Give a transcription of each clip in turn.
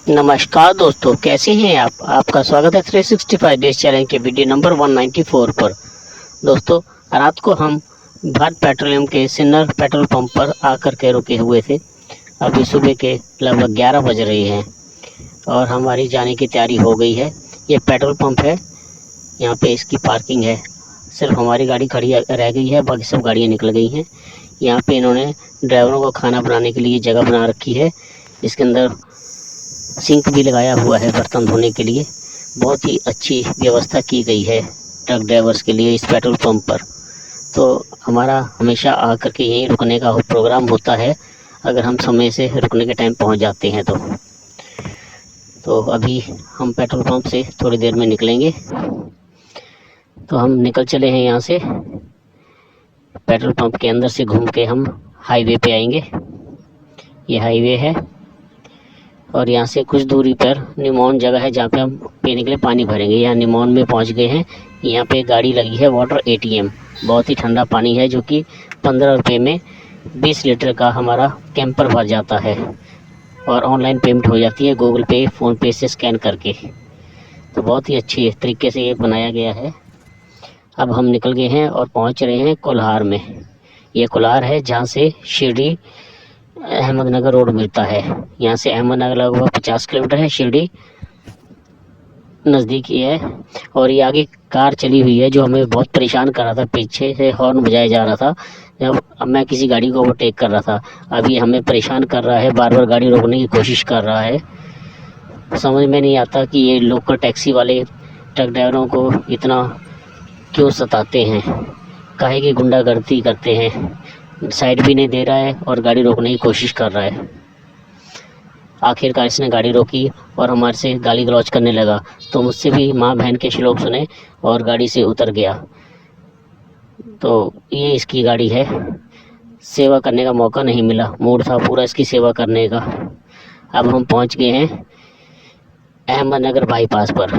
नमस्कार दोस्तों, कैसे हैं आप। आपका स्वागत है 365 डेज चैलेंज के वीडियो नंबर 194 पर। दोस्तों, रात को हम भारत पेट्रोलियम के सिन्नर पेट्रोल पंप पर आकर के रुके हुए थे। अभी सुबह के लगभग 11 बज रहे हैं और हमारी जाने की तैयारी हो गई है। ये पेट्रोल पंप है, यहाँ पे इसकी पार्किंग है। सिर्फ हमारी गाड़ी खड़ी रह गई है, बाकी सब गाड़ियाँ निकल गई हैं। यहाँ पे इन्होंने ड्राइवरों को खाना बनाने के लिए जगह बना रखी है। इसके अंदर सिंक भी लगाया हुआ है बर्तन धोने के लिए। बहुत ही अच्छी व्यवस्था की गई है ट्रक ड्राइवर्स के लिए इस पेट्रोल पंप पर। तो हमारा हमेशा आकर के यहीं रुकने का प्रोग्राम होता है, अगर हम समय से रुकने के टाइम पहुंच जाते हैं तो अभी हम पेट्रोल पंप से थोड़ी देर में निकलेंगे। तो हम निकल चले हैं यहाँ से। पेट्रोल पंप के अंदर से घूम के हम हाईवे पे आएंगे। ये हाईवे है और यहाँ से कुछ दूरी पर निमोन जगह है जहाँ पे हम पीने के लिए पानी भरेंगे। यहाँ निमोन में पहुँच गए हैं। यहाँ पे गाड़ी लगी है वाटर एटीएम। बहुत ही ठंडा पानी है जो कि 15 रुपये में 20 लीटर का हमारा कैंपर भर जाता है और ऑनलाइन पेमेंट हो जाती है गूगल पे फ़ोनपे से स्कैन करके। तो बहुत ही अच्छी तरीके से ये बनाया गया है। अब हम निकल गए हैं और पहुँच रहे हैं कोल्हार में। ये कोल्हार है जहाँ से शिरडी अहमदनगर रोड मिलता है। यहाँ से अहमदनगर लगभग 50 किलोमीटर है, शिरडी नज़दीक ही है। और ये आगे कार चली हुई है जो हमें बहुत परेशान कर रहा था, पीछे से हॉर्न बजाया जा रहा था जब मैं किसी गाड़ी को ओवरटेक कर रहा था। अब ये हमें परेशान कर रहा है, बार बार गाड़ी रोकने की कोशिश कर रहा है। समझ में नहीं आता कि ये लोकल टैक्सी वाले ट्रक ड्राइवरों को इतना क्यों सताते हैं, काहे की गुंडागर्दी करते हैं। साइड भी नहीं दे रहा है और गाड़ी रोकने की कोशिश कर रहा है। आखिरकार इसने गाड़ी रोकी और हमारे से गाली गलौज करने लगा, तो मुझसे भी माँ बहन के श्लोक सुने और गाड़ी से उतर गया। तो ये इसकी गाड़ी है। सेवा करने का मौका नहीं मिला, मूड था पूरा इसकी सेवा करने का। अब हम पहुंच गए हैं अहमदनगर बाईपास पर।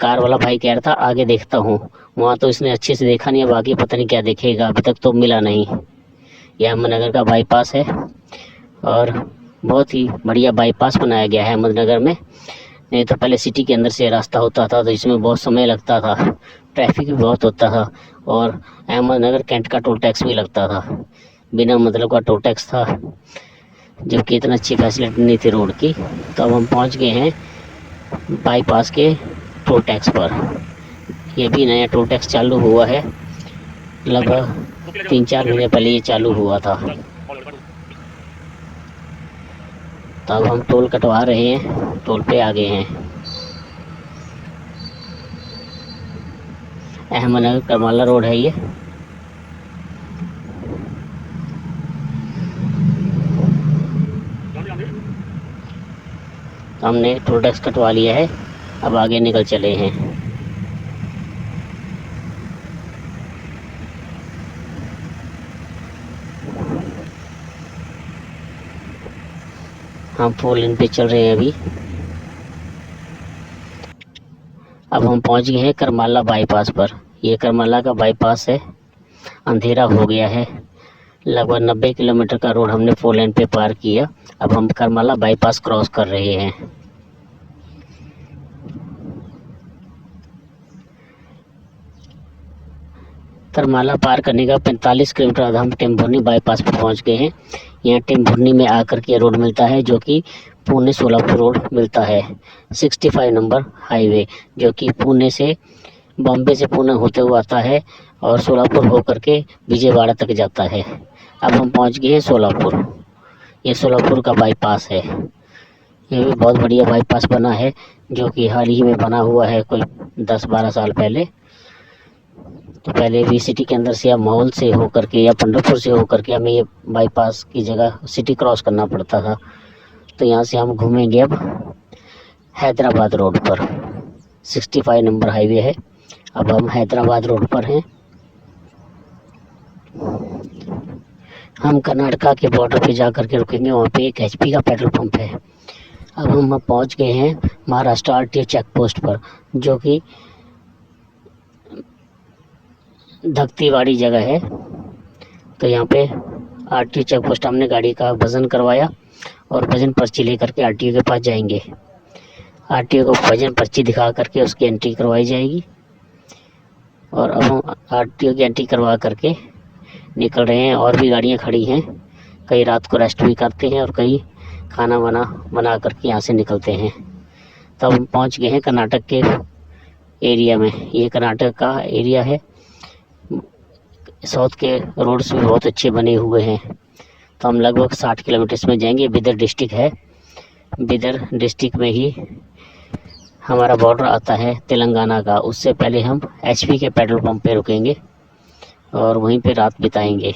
कार वाला भाई कह रहा था आगे देखता हूँ, वहाँ तो इसने अच्छे से देखा नहीं, अब आगे पता नहीं क्या देखेगा, अभी तक तो मिला नहीं। यह अहमदनगर का बाईपास है और बहुत ही बढ़िया बाईपास बनाया गया है अहमदनगर में। नहीं तो पहले सिटी के अंदर से रास्ता होता था तो इसमें बहुत समय लगता था, ट्रैफिक भी बहुत होता था और अहमदनगर कैंट का टोल टैक्स भी लगता था, बिना मतलब का टोल टैक्स था, जबकि इतना अच्छी फैसिलिटी नहीं थी रोड की। तो अब हम पहुंच गए हैं बाईपास के टोल टैक्स पर। ये भी नया टोल टैक्स चालू हुआ है, लगभग 3-4 महीने पहले ये चालू हुआ था। तो अब हम टोल कटवा रहे हैं, टोल पे आ गए हैं। अहमदनगर करमाला रोड है ये। तो हमने टोल टैक्स कटवा लिया है, अब आगे निकल चले हैं। हम 4 लेन पे चल रहे हैं अभी। अब हम पहुंच गए हैं करमाला बाईपास पर। ये करमाला का बाईपास है। अंधेरा हो गया है, लगभग 90 किलोमीटर का रोड हमने 4 लेन पे पार किया। अब हम करमाला बाईपास क्रॉस कर रहे हैं। करमाला पार करने का 45 किलोमीटर बाद हम टेम्भुर्नी बाईपास पर पहुंच गए हैं। यहाँ टेम्भुर्नी में आकर के रोड मिलता है जो कि पुणे सोलापुर रोड मिलता है। 65 नंबर हाईवे जो कि पुणे से बॉम्बे से पुणे होते हुए आता है और सोलापुर होकर के विजयवाड़ा तक जाता है। अब हम पहुंच गए हैं सोलापुर। ये सोलापुर का बाईपास है। ये भी बहुत बढ़िया बाईपास बना है जो कि हाल ही में बना हुआ है, कोई 10-12 साल पहले। तो पहले भी सिटी के अंदर से या मॉल से होकर के या पंढरपुर से होकर के हमें ये बाईपास की जगह सिटी क्रॉस करना पड़ता था। तो यहाँ से हम घूमेंगे अब हैदराबाद रोड पर। 65 नंबर हाईवे है। अब हम हैदराबाद रोड पर हैं। हम कर्नाटका के बॉर्डर पे जा कर के रुकेंगे, वहाँ पे एक HP का पेट्रोल पंप है। अब हम पहुँच गए हैं महाराष्ट्र RTO चेक पोस्ट पर, जो कि धकतीवाड़ी जगह है। तो यहाँ पे RTO चेक पोस्ट हमने गाड़ी का वज़न करवाया और वज़न पर्ची लेकर के RTO के पास जाएंगे। आरटीओ को वजन पर्ची दिखा करके उसकी एंट्री करवाई जाएगी। और अब हम आरटीओ की एंट्री करवा करके निकल रहे हैं। और भी गाड़ियां खड़ी हैं, कई रात को रेस्ट भी करते हैं और कई खाना बना करके यहाँ से निकलते हैं। तब हम पहुँच गए हैं कर्नाटक के एरिया में। ये कर्नाटक का एरिया है। साउथ के रोड्स भी बहुत अच्छे बने हुए हैं। तो हम लगभग 60 किलोमीटर में जाएंगे। बिदर डिस्ट्रिक्ट है, बिदर डिस्ट्रिक्ट में ही हमारा बॉर्डर आता है तेलंगाना का। उससे पहले हम एचपी के पेट्रोल पंप पे रुकेंगे और वहीं पे रात बिताएंगे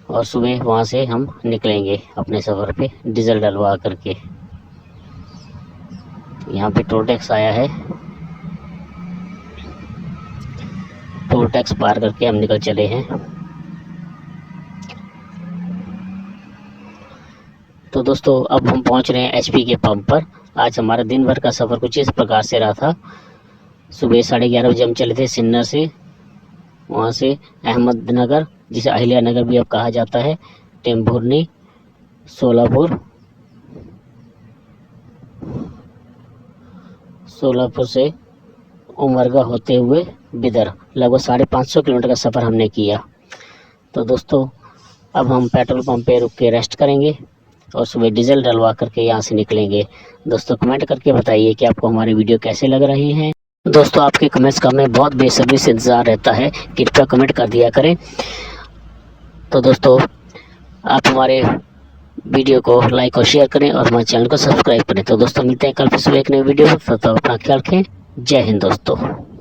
और सुबह वहाँ से हम निकलेंगे अपने सफ़र पे डीजल डलवा करके। यहाँ पे टोल टैक्स आया है, टोल टैक्स पार करके हम निकल चले हैं। तो दोस्तों अब हम पहुँच रहे हैं एचपी के पंप पर। आज हमारा दिन भर का सफ़र कुछ इस प्रकार से रहा था। सुबह 11:30 बजे हम चले थे सिन्नर से, वहाँ से अहमदनगर, जिसे अहिल्या नगर भी अब कहा जाता है, टेम्भुर्नी, सोलापुर से उमरगा होते हुए बिदर। लगभग 550 किलोमीटर का सफ़र हमने किया। तो दोस्तों अब हम पेट्रोल पंप पे रुक के रेस्ट करेंगे और सुबह डीजल डलवा करके यहाँ से निकलेंगे। दोस्तों कमेंट करके बताइए कि आपको हमारे वीडियो कैसे लग रही हैं। दोस्तों आपके कमेंट्स का हमें बहुत बेसब्री से इंतज़ार रहता है, कृपया कमेंट कर दिया करें। तो दोस्तों आप हमारे वीडियो को लाइक और शेयर करें और हमारे चैनल को सब्सक्राइब करें। तो दोस्तों मिलते हैं कल फिर सुबह एक नई वीडियो में। तब तक अपना ख्याल रखें। जय हिंद दोस्तों।